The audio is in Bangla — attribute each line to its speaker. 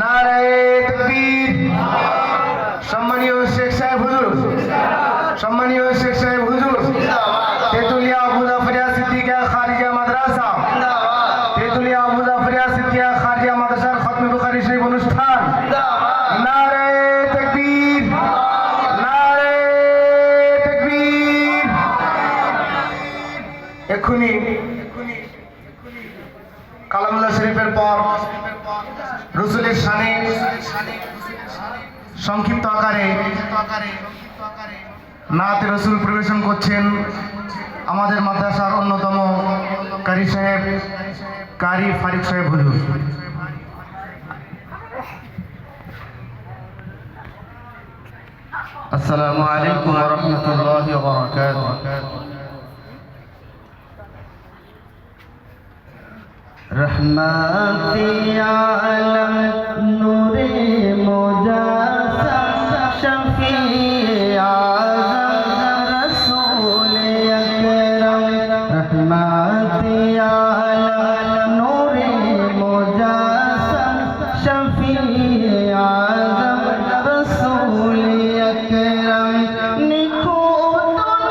Speaker 1: নারায়ে তাকবীর। সম্মানীয় শেখ সাহেব হুজুর, সম্মানীয় শেখ সাহেব হুজুর, তেতুলিয়া আবু জাফরিয়া সিদ্দিকিয়া খারিজিয়া মাদ্রাসা, তেতুলিয়া আবু জাফরিয়া সিদ্দিকিয়া খারিজিয়া মাদ্রাসার খতমে বুখারী শরীফ অনুষ্ঠান। নারায়ে তাকবীর, নারায়ে তাকবীর। এক্ষুনি কালামুল্লাহ শরীফের পর রসুলের শানে সংক্ষিপ্ত আকারে নাতে রসুল পরিবেশন করছেন আমাদের মাদ্রাসার অন্যতম কারি সাহেব, কারি ফারিক সাহেব হুজুর।
Speaker 2: আসসালামু আলাইকুম ওয়া রাহমাতুল্লাহি ওয়া বারাকাতুহু। रहमती आलम नूरे मुजस्सम शफी आज़म रसूल अकरम। रहमती आलम नूरे मुजस्सम शफी आज़म रसूल अकरम। रहमती आलम